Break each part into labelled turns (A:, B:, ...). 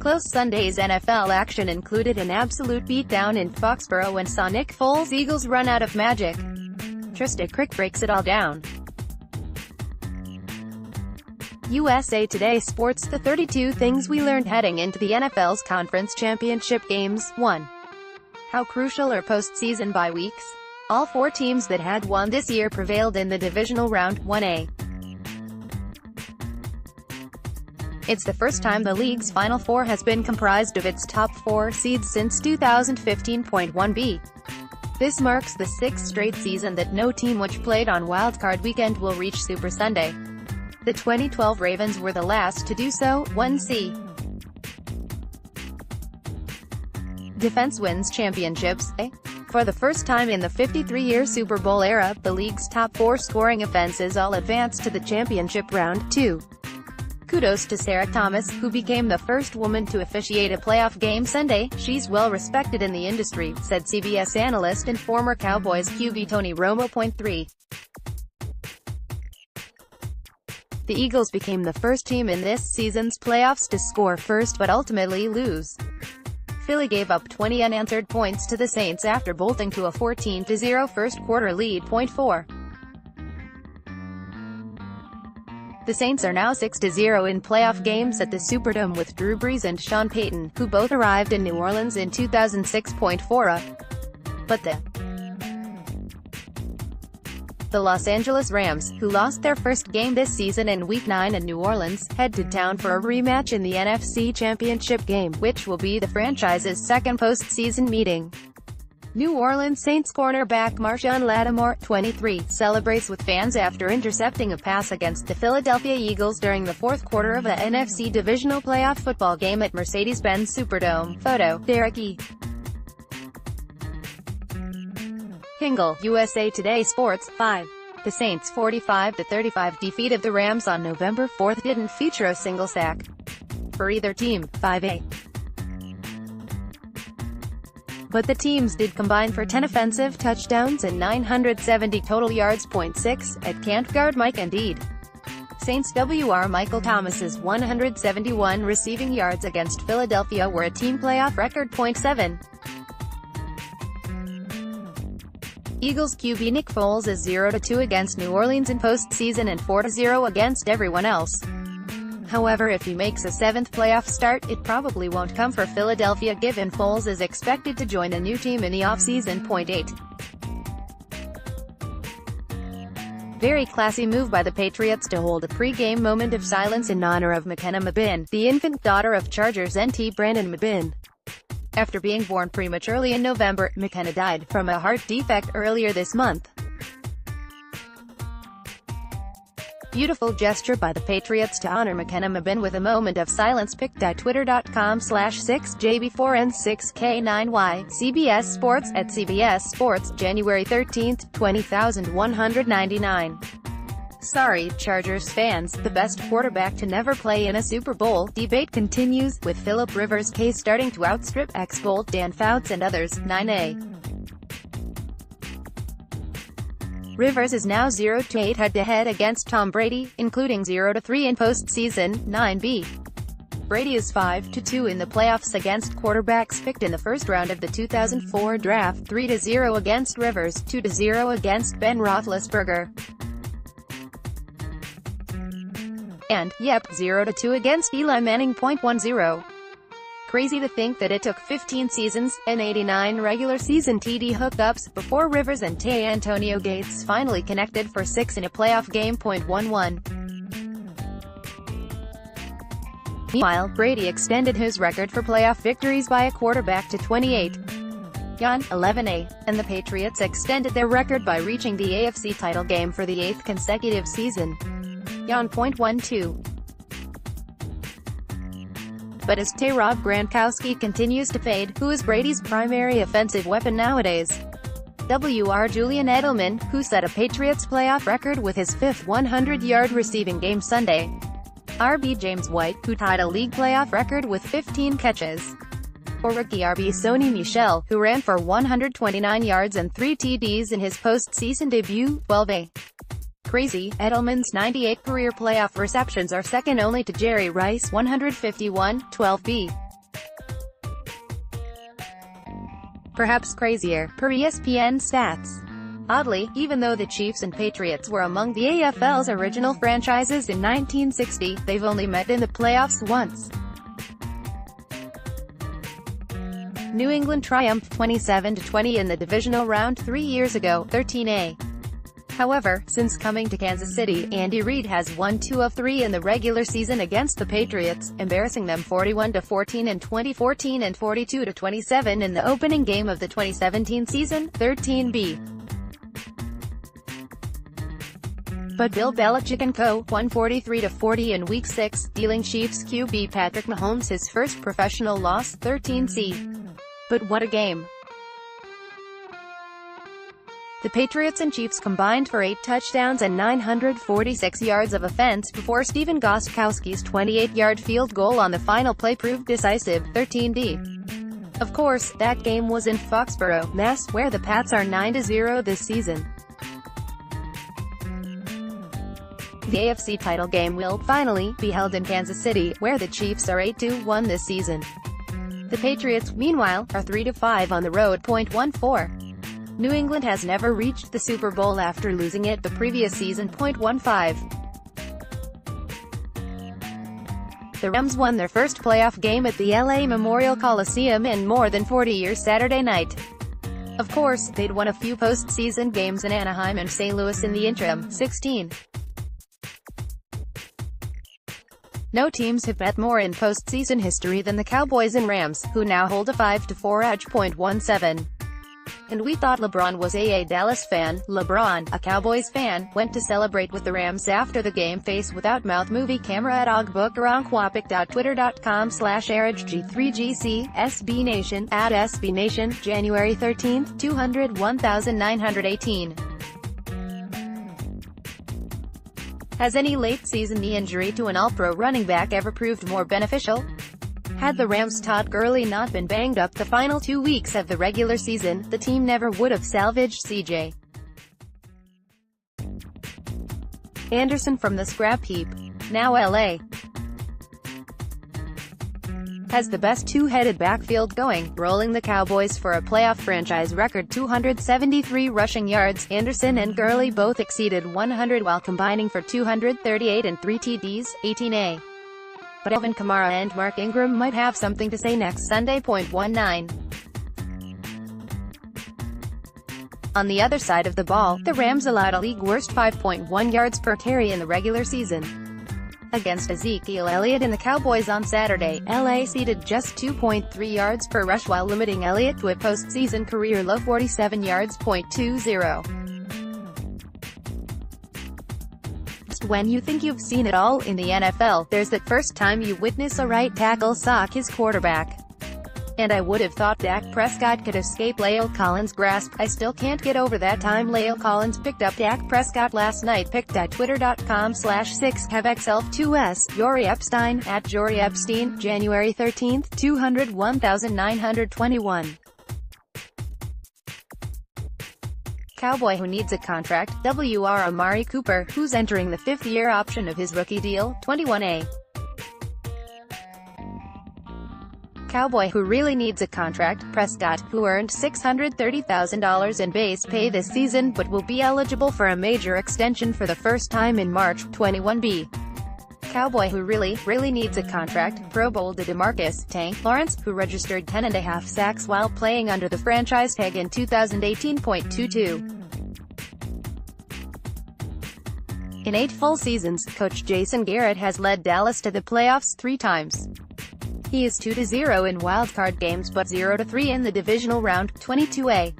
A: Close Sunday's NFL action included an absolute beatdown in Foxborough and saw Nick Foles Eagles run out of magic. Trysta Krick breaks it all down. USA Today Sports The 32 Things We Learned Heading into the NFL's Conference Championship Games. 1. How crucial are postseason bye weeks? All 4 teams that had won this year prevailed in the divisional round. 1A. It's the first time the league's Final Four has been comprised of its top 4 seeds since 2015. 1B. This marks the 6th straight season that no team which played on Wildcard Weekend will reach Super Sunday. The 2012 Ravens were the last to do so. 1C. Defense wins championships. For the first time in the 53-year Super Bowl era, the league's top 4 scoring offenses all advanced to the championship round. 2. Kudos to Sarah Thomas, who became the first woman to officiate a playoff game Sunday. She's well respected in the industry, said CBS analyst and former Cowboys QB Tony Romo. 3. The Eagles became the first team in this season's playoffs to score first but ultimately lose. Philly gave up 20 unanswered points to the Saints after bolting to a 14-0 first-quarter lead. 4. The Saints are now 6-0 in playoff games at the Superdome with Drew Brees and Sean Payton, who both arrived in New Orleans in 2006. 4. But the Los Angeles Rams, who lost their first game this season in Week 9 in New Orleans, head to town for a rematch in the NFC Championship game, which will be the franchise's second postseason meeting. New Orleans Saints cornerback Marshon Lattimore, 23, celebrates with fans after intercepting a pass against the Philadelphia Eagles during the fourth quarter of the NFC Divisional Playoff football game at Mercedes-Benz Superdome. Photo, Derek E. Hingle, USA Today Sports. 5. The Saints' 45-35 defeat of the Rams on November 4 didn't feature a single sack for either team. 5A. But the teams did combine for 10 offensive touchdowns and 970 total yards. 6. At can't guard Mike Indeed. Saints WR Michael Thomas's 171 receiving yards against Philadelphia were a team playoff record. 7. Eagles QB Nick Foles is 0-2 against New Orleans in postseason and 4-0 against everyone else. However, if he makes a 7th playoff start, it probably won't come for Philadelphia, given Foles is expected to join a new team in the offseason. 8. Very classy move by the Patriots to hold a pre-game moment of silence in honor of McKenna Mabin, the infant daughter of Chargers NT Brandon Mabin. After being born prematurely in November, McKenna died from a heart defect earlier this month. Beautiful gesture by the Patriots to honor McKenna Mabin with a moment of silence. Picked at twitter.com/6JB4N6K9Y. CBS Sports at CBS Sports, January 13, 20,199. Sorry, Chargers fans, the best quarterback to never play in a Super Bowl debate continues, with Philip Rivers' case starting to outstrip ex-Bolt Dan Fouts and others. 9A. Rivers is now 0-8 head-to-head against Tom Brady, including 0-3 in postseason. 9B. Brady is 5-2 in the playoffs against quarterbacks picked in the first round of the 2004 draft. 3-0 against Rivers, 2-0 against Ben Roethlisberger. And, yep, 0-2 against Eli Manning. 10. Crazy to think that it took 15 seasons, and 89 regular season TD hookups, before Rivers and Tay Antonio Gates finally connected for 6 in a playoff game. 11. Meanwhile, Brady extended his record for playoff victories by a quarterback to 28. 11A, and the Patriots extended their record by reaching the AFC title game for the 8th consecutive season. 12. But as Rob Gronkowski continues to fade, who is Brady's primary offensive weapon nowadays? WR Julian Edelman, who set a Patriots playoff record with his 5th 100-yard receiving game Sunday. RB James White, who tied a league playoff record with 15 catches. Or rookie RB Sony Michel, who ran for 129 yards and 3 TDs in his postseason debut. 12A. Crazy, Edelman's 98 career playoff receptions are second only to Jerry Rice's 151. 12B. perhaps crazier, per ESPN stats. Oddly, even though the Chiefs and Patriots were among the AFL's original franchises in 1960, they've only met in the playoffs once. New England triumphed 27-20 in the divisional round 3 years ago, 13A. However, since coming to Kansas City, Andy Reid has won 2 of 3 in the regular season against the Patriots, embarrassing them 41-14 in 2014 and 42-27 in the opening game of the 2017 season, 13B. But Bill Belichick and co. won 43-40 in Week 6, dealing Chiefs QB Patrick Mahomes his first professional loss, 13C. But what a game. The Patriots and Chiefs combined for 8 touchdowns and 946 yards of offense before Stephen Gostkowski's 28-yard field goal on the final play proved decisive, 13D. Of course, that game was in Foxborough, Mass., where the Pats are 9-0 this season. The AFC title game will, finally, be held in Kansas City, where the Chiefs are 8-1 this season. The Patriots, meanwhile, are 3-5 on the road. 14. New England has never reached the Super Bowl after losing it the previous season. 15. The Rams won their first playoff game at the LA Memorial Coliseum in more than 40 years Saturday night. Of course, they'd won a few postseason games in Anaheim and St. Louis in the interim. 16. No teams have met more in postseason history than the Cowboys and Rams, who now hold a 5-4 edge. 17. And we thought LeBron was a Dallas fan. LeBron, a Cowboys fan, went to celebrate with the Rams after the game. Face Without Mouth movie camera at ogbook.twitter.com/Airage3GC, SB Nation, at SB Nation, January 13, 201,918. Has any late-season knee injury to an All-Pro running back ever proved more beneficial? Had the Rams' Todd Gurley not been banged up the final 2 weeks of the regular season, the team never would have salvaged C.J. Anderson from the scrap heap. Now L.A. has the best two-headed backfield going, rolling the Cowboys for a playoff franchise record 273 rushing yards. Anderson and Gurley both exceeded 100 while combining for 238 and 3 TDs, 18A. But Alvin Kamara and Mark Ingram might have something to say next Sunday. 19. On the other side of the ball, the Rams allowed a league-worst 5.1 yards per carry in the regular season. Against Ezekiel Elliott and the Cowboys on Saturday, LA ceded just 2.3 yards per rush while limiting Elliott to a postseason career-low 47 yards. 20. When you think you've seen it all in the NFL, there's that first time you witness a right tackle sock his quarterback. And I would have thought Dak Prescott could escape La'el Collins' grasp. I still can't get over that time La'el Collins picked up Dak Prescott last night. Picked.twitter.com/6kevxelf2s, Jory Epstein, at Jory Epstein, January 13, 201,921. Cowboy who needs a contract, WR Amari Cooper, who's entering the 5th-year option of his rookie deal, 21A. Cowboy who really needs a contract, Prescott, who earned $630,000 in base pay this season but will be eligible for a major extension for the first time in March, 21B. Cowboy who really needs a contract, Pro Bowl DeMarcus "Tank" Lawrence, who registered 10.5 sacks while playing under the franchise tag in 2018.22. In 8 full seasons, coach Jason Garrett has led Dallas to the playoffs 3 times. He is 2-0 in wildcard games but 0-3 in the divisional round, 22A.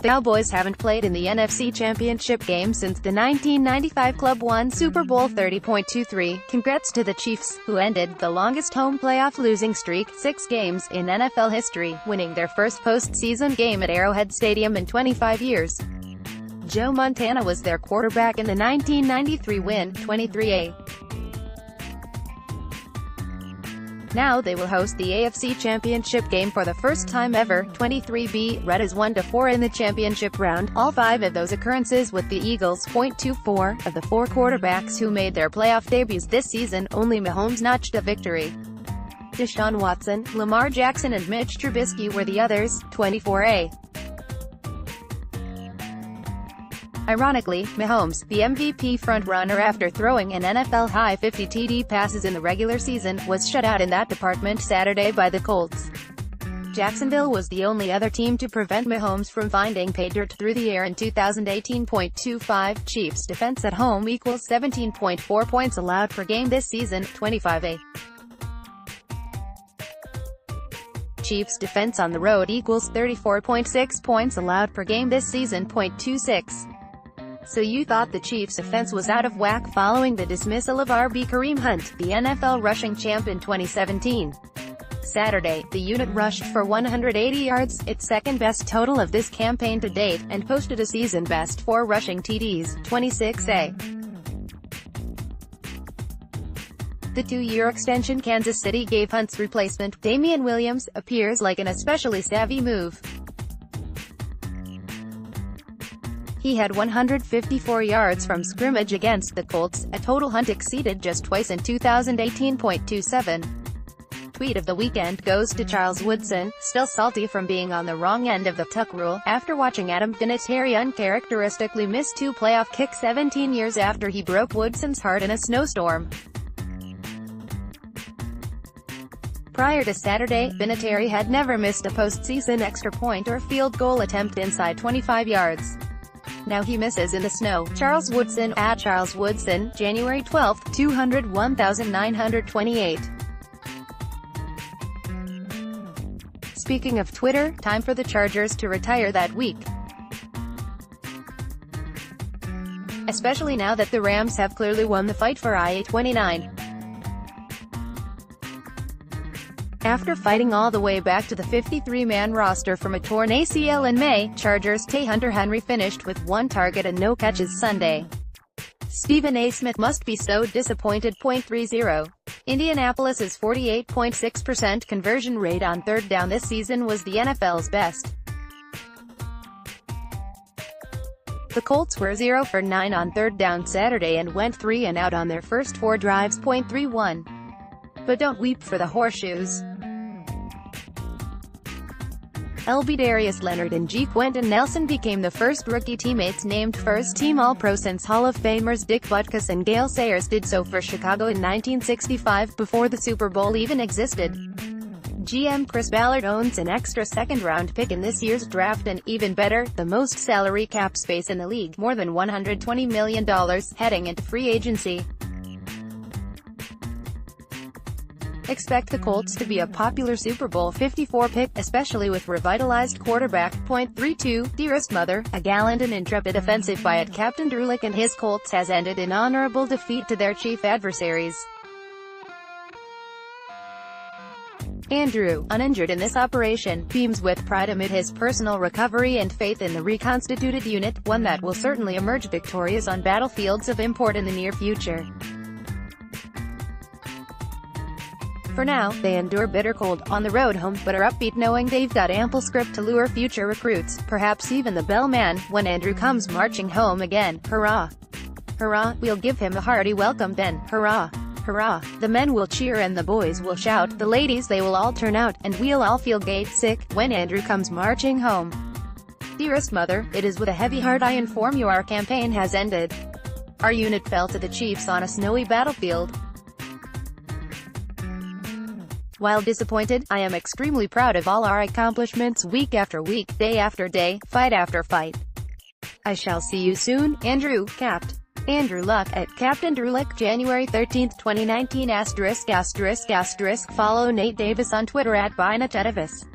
A: The Cowboys haven't played in the NFC Championship game since the 1995 club won Super Bowl 30.23. Congrats to the Chiefs, who ended the longest home playoff losing streak, 6 games, in NFL history, winning their first postseason game at Arrowhead Stadium in 25 years. Joe Montana was their quarterback in the 1993 win, 23A. Now they will host the AFC Championship game for the first time ever, 23B. Red is 1-4 in the championship round, all 5 of those occurrences with the Eagles. 24. Of the 4 quarterbacks who made their playoff debuts this season, only Mahomes notched a victory. Deshaun Watson, Lamar Jackson and Mitch Trubisky were the others. 24A. Ironically, Mahomes, the MVP frontrunner after throwing an NFL-high 50 TD passes in the regular season, was shut out in that department Saturday by the Colts. Jacksonville was the only other team to prevent Mahomes from finding pay dirt through the air in 2018.25. Chiefs defense at home equals 17.4 points allowed per game this season. 25A. Chiefs defense on the road equals 34.6 points allowed per game this season. 26. So you thought the Chiefs' offense was out of whack following the dismissal of RB Kareem Hunt, the NFL rushing champ in 2017. Saturday, the unit rushed for 180 yards, its second-best total of this campaign to date, and posted a season-best 4 rushing TDs. 26A. The 2-year extension Kansas City gave Hunt's replacement, Damian Williams, appears like an especially savvy move. He had 154 yards from scrimmage against the Colts, a total Hunt exceeded just twice in 2018.27. Tweet of the weekend goes to Charles Woodson, still salty from being on the wrong end of the tuck rule, after watching Adam Vinatieri uncharacteristically miss 2 playoff kicks 17 years after he broke Woodson's heart in a snowstorm. Prior to Saturday, Vinatieri had never missed a postseason extra point or field goal attempt inside 25 yards. Now he misses in the snow. Charles Woodson, at Charles Woodson, January 12, 201,928. Speaking of Twitter, time for the Chargers to retire that week. Especially now that the Rams have clearly won the fight for IA-29. After fighting all the way back to the 53-man roster from a torn ACL in May, Chargers' Hunter Henry finished with 1 target and no catches Sunday. Stephen A. Smith must be so disappointed. 30. Indianapolis's 48.6% conversion rate on third down this season was the NFL's best. The Colts were 0 for 9 on third down Saturday and went 3 and out on their first 4 drives. 31. But don't weep for the horseshoes. LB Darius Leonard and G. Quentin Nelson became the first rookie teammates named first-team All-Pro since Hall of Famers Dick Butkus and Gale Sayers did so for Chicago in 1965, before the Super Bowl even existed. GM Chris Ballard owns an extra second-round pick in this year's draft and, even better, the most salary cap space in the league, more than $120 million, heading into free agency. Expect the Colts to be a popular Super Bowl 54 pick, especially with revitalized quarterback. 32. Dearest Mother, a gallant and intrepid offensive by Captain Drulick and his Colts has ended in honorable defeat to their chief adversaries. Andrew, uninjured in this operation, beams with pride amid his personal recovery and faith in the reconstituted unit, one that will certainly emerge victorious on battlefields of import in the near future. For now, they endure bitter cold on the road home, but are upbeat knowing they've got ample script to lure future recruits, perhaps even the bellman, when Andrew comes marching home again. Hurrah! Hurrah! We'll give him a hearty welcome then. Hurrah! Hurrah! The men will cheer and the boys will shout, the ladies they will all turn out, and we'll all feel gay sick when Andrew comes marching home. Dearest Mother, it is with a heavy heart I inform you our campaign has ended. Our unit fell to the Chiefs on a snowy battlefield. While disappointed, I am extremely proud of all our accomplishments week after week, day after day, fight after fight. I shall see you soon, Andrew, Capt. Andrew Luck, at Captain Drulick, January 13, 2019 *****. Follow Nate Davis on Twitter at @BynetDavis.